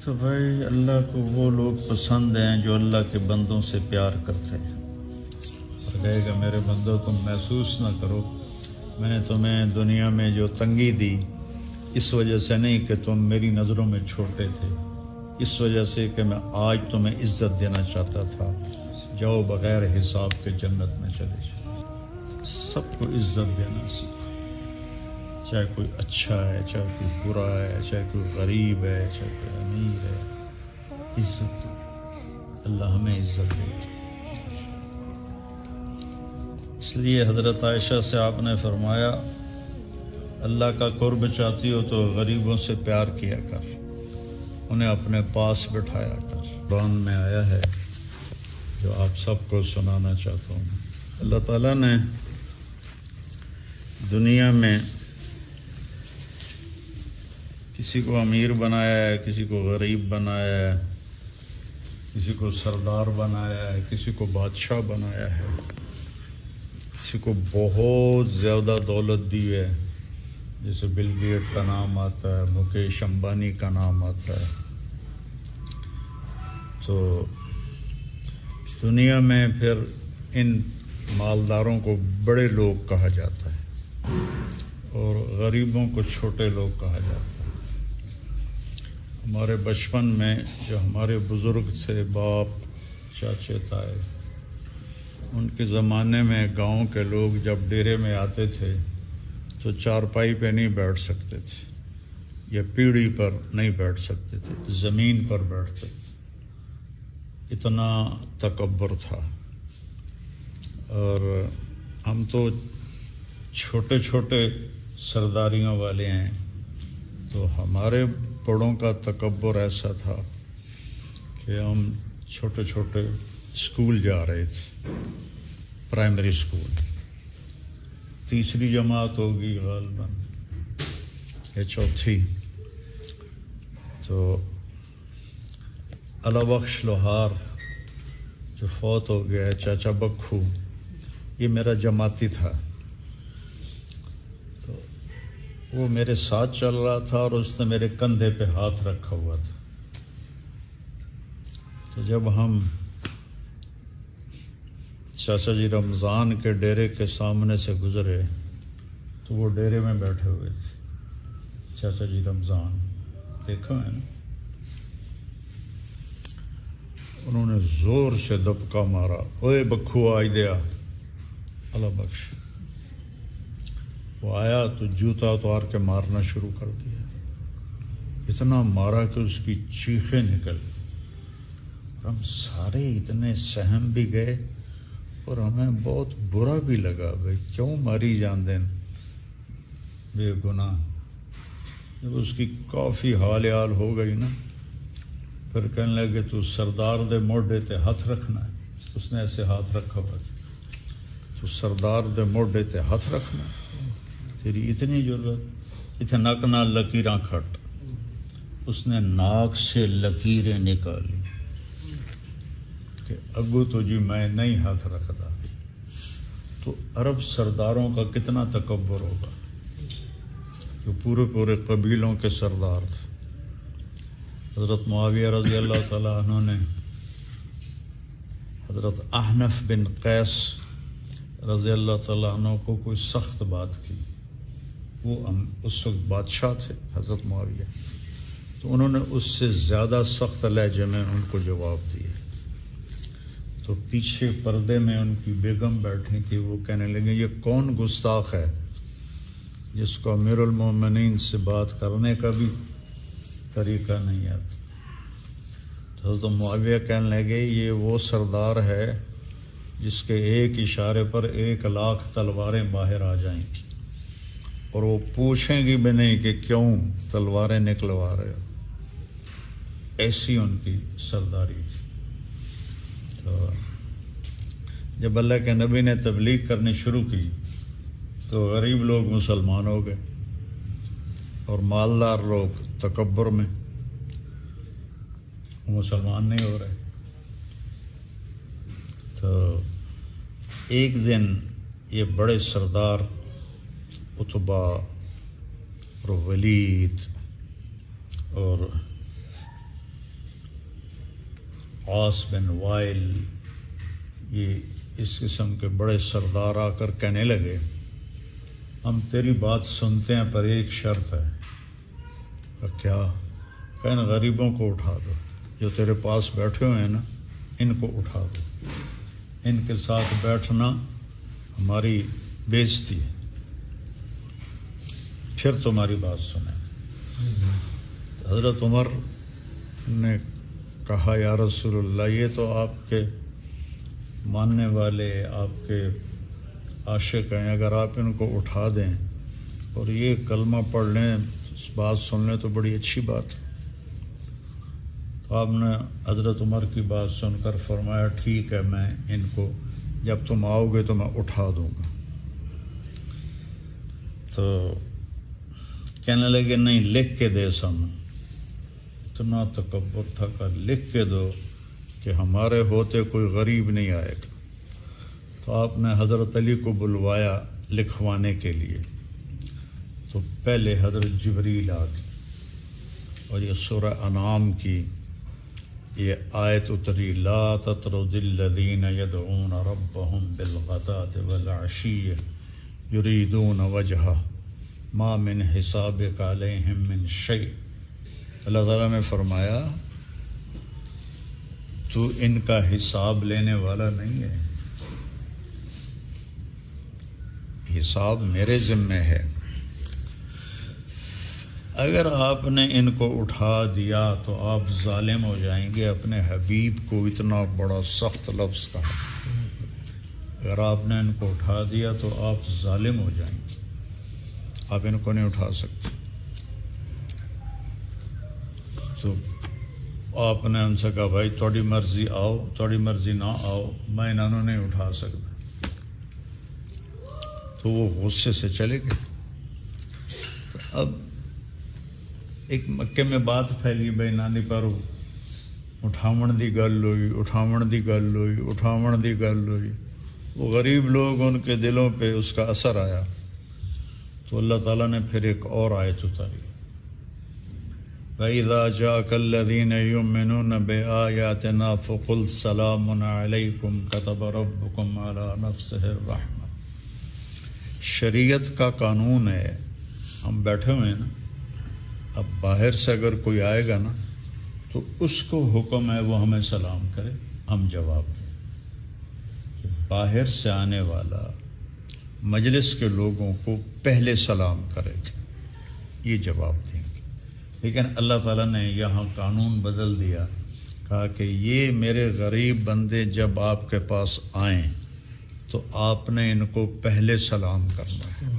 تو بھائی اللہ کو وہ لوگ پسند ہیں جو اللہ کے بندوں سے پیار کرتے ہیں، اور کہے گا میرے بندوں تم محسوس نہ کرو میں نے تمہیں دنیا میں جو تنگی دی اس وجہ سے نہیں کہ تم میری نظروں میں چھوٹے تھے، اس وجہ سے کہ میں آج تمہیں عزت دینا چاہتا تھا، جاؤ بغیر حساب کے جنت میں چلے جاؤ۔ سب کو عزت دینا سیکھو، چاہے کوئی اچھا ہے، چاہے کوئی برا ہے، چاہے کوئی غریب ہے، چاہے کوئی امیر ہے، عزت دو، اللہ ہمیں عزت دے گا۔ اس لیے حضرت عائشہ سے آپ نے فرمایا اللہ کا قرب چاہتی ہو تو غریبوں سے پیار کیا کر، انہیں اپنے پاس بٹھایا کر۔ قرآن میں آیا ہے جو آپ سب کو سنانا چاہتا ہوں۔ اللہ تعالیٰ نے دنیا میں کسی کو امیر بنایا ہے، کسی کو غریب بنایا ہے، کسی کو سردار بنایا ہے، کسی کو بادشاہ بنایا ہے، کسی کو بہت زیادہ دولت دی ہے، جیسے بل گیٹ کا نام آتا ہے، مکیش امبانی کا نام آتا ہے۔ تو دنیا میں پھر ان مالداروں کو بڑے لوگ کہا جاتا ہے اور غریبوں کو چھوٹے لوگ کہا جاتا ہے۔ ہمارے بچپن میں جو ہمارے بزرگ تھے، باپ، چاچے، تائے، ان کے زمانے میں گاؤں کے لوگ جب ڈیرے میں آتے تھے تو چارپائی پہ نہیں بیٹھ سکتے تھے یا پیڑھی پر نہیں بیٹھ سکتے تھے، زمین پر بیٹھتے تھے، اتنا تکبر تھا۔ اور ہم تو چھوٹے چھوٹے سرداریوں والے ہیں، تو ہمارے بڑوں کا تکبر ایسا تھا کہ ہم چھوٹے چھوٹے اسکول جا رہے تھے، پرائمری اسکول، تیسری جماعت ہوگی غالباً یا چوتھی۔ تو اللہ بخش لوہار جو فوت ہو گیا ہے، چاچا بکھو، یہ میرا جماعتی تھا۔ تو وہ میرے ساتھ چل رہا تھا اور اس نے میرے کندھے پہ ہاتھ رکھا ہوا تھا۔ تو جب ہم چاچا جی رمضان کے ڈیرے کے سامنے سے گزرے تو وہ ڈیرے میں بیٹھے ہوئے تھے، چاچا جی رمضان، دیکھا ہے نا؟ انہوں نے زور سے دبکا مارا، اوے بکھو آج دیا، اللہ بخش۔ وہ آیا تو جوتا اتار کے مارنا شروع کر دیا، اتنا مارا کہ اس کی چیخیں نکل گئی۔ ہم سارے اتنے سہم بھی گئے اور ہمیں بہت برا بھی لگا، بھائی کیوں ماری جان دین بے گناہ۔ جب اس کی کافی حال ہو گئی نا، پھر کہنے لگے تو سردار دے موڈے تے ہاتھ رکھنا ہے۔ اس نے ایسے ہاتھ رکھا ہوا تھا، تو سردار دے موڈے تے ہاتھ رکھنا ہے، تیری اتنی ضرورت، اتنے نک نہ لکیراں کھٹ۔ اس نے ناک سے لکیریں نکالی کہ اگو تو جی میں نہیں ہاتھ رکھتا۔ تو عرب سرداروں کا کتنا تکبر ہوگا، جو پورے پورے قبیلوں کے سردار تھے۔ حضرت معاویہ رضی اللہ تعالیٰ عنہ نے حضرت احنف بن قیس رضی اللہ تعالیٰ عنہ کو کوئی سخت بات کی، وہ اس وقت بادشاہ تھے حضرت معاویہ، تو انہوں نے اس سے زیادہ سخت لہجے میں ان کو جواب دیا۔ تو پیچھے پردے میں ان کی بیگم بیٹھی تھی، وہ کہنے لگے یہ کون گستاخ ہے جس کو امیر المومنین سے بات کرنے کا بھی طریقہ نہیں آتا۔ تو حضرت معاویہ کہنے لگے یہ وہ سردار ہے جس کے ایک اشارے پر 1,00,000 تلواریں باہر آ جائیں گی اور وہ پوچھیں گی بھی نہیں کہ کیوں تلواریں نکلوا رہے ہو۔ ایسی ان کی سرداری تھی۔ تو جب اللہ کے نبی نے تبلیغ کرنی شروع کی تو غریب لوگ مسلمان ہو گئے اور مالدار لوگ تکبر میں مسلمان نہیں ہو رہے۔ تو ایک دن یہ بڑے سردار عتبہ اور ولید اور عاص بن وائل، یہ اس قسم کے بڑے سردار آ کر کہنے لگے ہم تیری بات سنتے ہیں پر ایک شرط ہے۔ کیا؟ کہ ان غریبوں کو اٹھا دو جو تیرے پاس بیٹھے ہوئے ہیں نا، ان کو اٹھا دو، ان کے ساتھ بیٹھنا ہماری بےزتی ہے، پھر تمہاری بات سنیں۔ حضرت عمر نے کہا یا رسول اللہ، یہ تو آپ کے ماننے والے، آپ کے عاشق ہیں، اگر آپ ان کو اٹھا دیں اور یہ کلمہ پڑھ لیں، بات سن لیں تو بڑی اچھی بات ہے۔ تو آپ نے حضرت عمر کی بات سن کر فرمایا ٹھیک ہے، میں ان کو جب تم آؤ گے تو میں اٹھا دوں گا۔ تو کہنے لگے نہیں، لکھ کے دے سامنے۔ اتنا تکبر تھا کہ لکھ کے دو کہ ہمارے ہوتے کوئی غریب نہیں آئے گا۔ تو آپ نے حضرت علی کو بلوایا لکھوانے کے لیے، تو پہلے حضرت جبریل آ گئی اور یہ سورہ انعام کی یہ آیت اتری، لا تطرد الذین یدعون ربهم بالغداة والعشی یریدون وجہہ ما من حسابک علیہم من شیء۔ اللہ تعالیٰ نے فرمایا تو ان کا حساب لینے والا نہیں ہے، حساب میرے ذمہ ہے۔ اگر آپ نے ان کو اٹھا دیا تو آپ ظالم ہو جائیں گے۔ اپنے حبیب کو اتنا بڑا سخت لفظ کہا، اگر آپ نے ان کو اٹھا دیا تو آپ ظالم ہو جائیں گے، آپ ان کو نہیں اٹھا سکتے۔ تو آپ نے ان سے کہا بھائی تھوڑی مرضی آؤ، تھوڑی مرضی نہ آؤ، میں انہوں نہیں اٹھا سکتا۔ تو وہ غصے سے چلے گئے۔ تو اب ایک مکے میں بات پھیلی بھائی نانی پر اٹھاون دی گل ہوئی، اٹھاون دی گل ہوئی، اٹھاون دی گل ہوئی۔ وہ غریب لوگ، ان کے دلوں پہ اس کا اثر آیا، تو اللہ تعالیٰ نے پھر ایک اور آیت اتاری، وَإِذَا جَاءَكَ الَّذِينَ يُؤْمِنُونَ بِآيَاتِنَا فَقُلْ سَلَامٌ عَلَيْكُمْ كَتَبَ رَبُّكُمْ عَلَى نَفْسِهِ الرَّحْمَةَ۔ شریعت کا قانون ہے، ہم بیٹھے ہوئے ہیں نا، اب باہر سے اگر کوئی آئے گا نا تو اس کو حکم ہے وہ ہمیں سلام کرے، ہم جواب دیں۔ باہر سے آنے والا مجلس کے لوگوں کو پہلے سلام کرے گا، یہ جواب دیں گے۔ لیکن اللہ تعالیٰ نے یہاں قانون بدل دیا، کہا کہ یہ میرے غریب بندے جب آپ کے پاس آئیں تو آپ نے ان کو پہلے سلام کرنا ہے،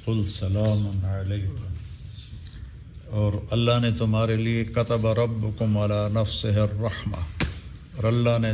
قل سلام علیکم۔ اور اللہ نے تمہارے لیے کتب ربکم علی نفسہ الرحمہ، اور اللہ نے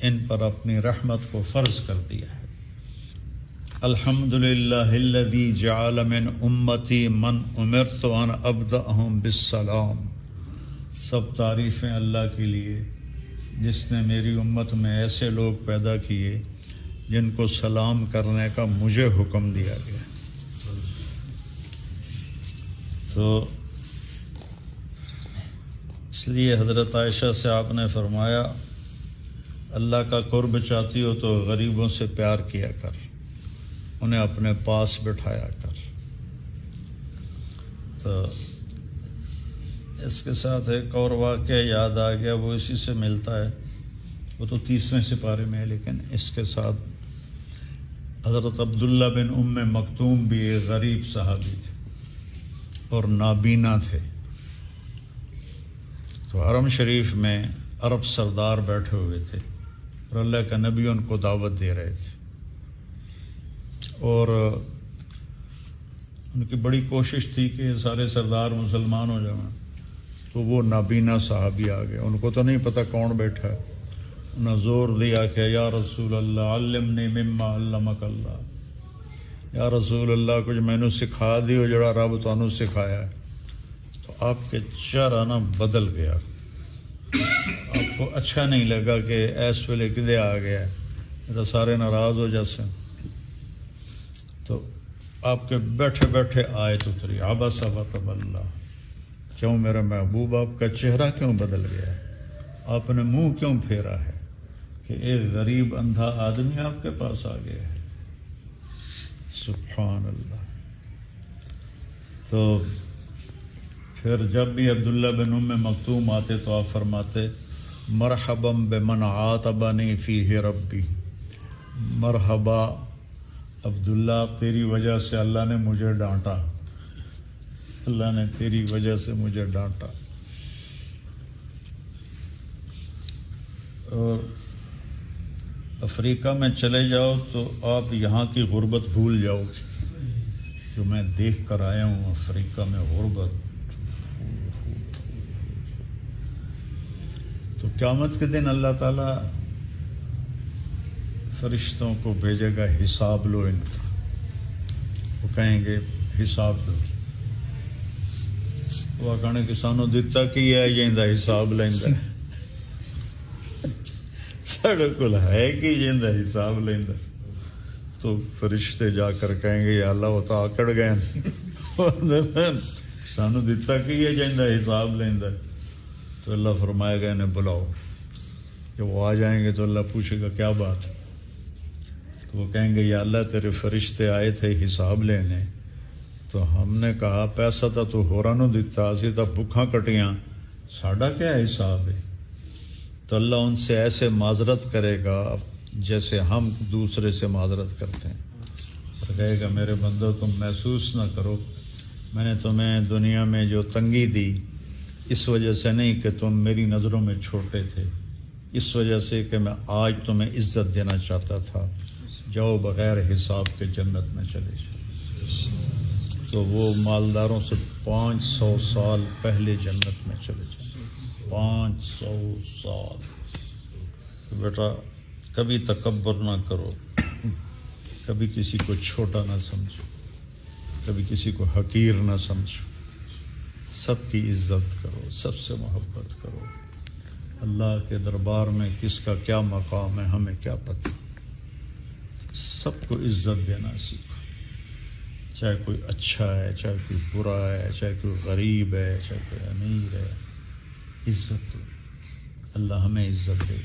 ان پر اپنی رحمت کو فرض کر دیا ہے۔ الحمدللہ الذی جعل من امتی من امرت ان ابدأہم بالسلام۔ سب تعریفیں اللہ کے لیے جس نے میری امت میں ایسے لوگ پیدا کیے جن کو سلام کرنے کا مجھے حکم دیا گیا۔ تو اس لیے حضرت عائشہ سے آپ نے فرمایا اللہ کا قرب چاہتی ہو تو غریبوں سے پیار کیا کر، انہیں اپنے پاس بٹھایا کر۔ تو اس کے ساتھ ایک اور واقعہ یاد آ گیا، وہ اسی سے ملتا ہے، وہ تو 30ویں سپارے میں ہے، لیکن اس کے ساتھ حضرت عبداللہ بن ام مکتوم بھی ایک غریب صحابی تھے اور نابینا تھے۔ تو حرم شریف میں عرب سردار بیٹھے ہوئے تھے اور اللہ کا نبی ان کو دعوت دے رہے تھے، اور ان کی بڑی کوشش تھی کہ سارے سردار مسلمان ہو جائیں۔ تو وہ نابینا صحابی آ گئے، ان کو تو نہیں پتہ کون بیٹھا ہے، انہوں نے زور دیا کہ یا رسول اللہ علمنی مما علمک اللہ، یا رسول اللہ کچھ مینوں سکھا دیو جڑا رب تانوں سکھایا ہے۔ تو آپ کے چہرہ نا بدل گیا، آپ کو اچھا نہیں لگا کہ ایس ویلے کدے آ گیا ہے، تو سارے ناراض ہو جیسے۔ تو آپ کے بیٹھے بیٹھے آیت اتری، عبس وتولی، کیوں میرا محبوب آپ کا چہرہ کیوں بدل گیا ہے؟ آپ نے منہ کیوں پھیرا ہے کہ ایک غریب اندھا آدمی آپ کے پاس آ گیا ہے؟ سبحان اللہ۔ تو پھر جب بھی عبداللہ بن ام مکتوم آتے تو آپ فرماتے مرحبا بمن عاتبنی فیہ ربی، مرحبا عبداللہ، تیری وجہ سے اللہ نے مجھے ڈانٹا، اللہ نے تیری وجہ سے مجھے ڈانٹا۔ اور افریقہ میں چلے جاؤ تو آپ یہاں کی غربت بھول جاؤ گے، جو میں دیکھ کر آیا ہوں افریقہ میں غربت۔ تو قیامت کے دن اللہ تعالیٰ فرشتوں کو بھیجے گا، حساب لو ان کا، وہ کہیں گے حساب دو، وہ کہنے کہ سانو دتا کی ہے جیندا حساب لیندا ہے، ساڑے کول ہے کہ جیندا حساب لیندا۔ تو فرشتے جا کر کہیں گے یا اللہ وہ تو آکڑ گئے سانو دتا کی ہے جیندا حساب لیندا ہے۔ تو اللہ فرمائے گا انہیں بلاؤ، جب وہ آ جائیں گے تو اللہ پوچھے گا کیا بات؟ تو وہ کہیں گے یا اللہ تیرے فرشتے آئے تھے حساب لینے، تو ہم نے کہا پیسہ تو ہورا نو دیتا، اسی تو بھکھاں کٹیاں، ساڈا کیا حساب ہے؟ تو اللہ ان سے ایسے معذرت کرے گا جیسے ہم دوسرے سے معذرت کرتے ہیں، اور کہے گا میرے بندو تم محسوس نہ کرو، میں نے تمہیں دنیا میں جو تنگی دی اس وجہ سے نہیں کہ تم میری نظروں میں چھوٹے تھے، اس وجہ سے کہ میں آج تمہیں عزت دینا چاہتا تھا، جاؤ بغیر حساب کے جنت میں چلے جاؤ۔ تو وہ مالداروں سے 500 سال پہلے جنت میں چلے جائیں، 500 سال۔ تو بیٹا کبھی تکبر نہ کرو، کبھی کسی کو چھوٹا نہ سمجھو، کبھی کسی کو حقیر نہ سمجھو، سب کی عزت کرو، سب سے محبت کرو۔ اللہ کے دربار میں کس کا کیا مقام ہے ہمیں کیا پتہ، سب کو عزت دینا سیکھو، چاہے کوئی اچھا ہے، چاہے کوئی برا ہے، چاہے کوئی غریب ہے، چاہے کوئی امیر ہے، عزت دو، اللہ ہمیں عزت دے۔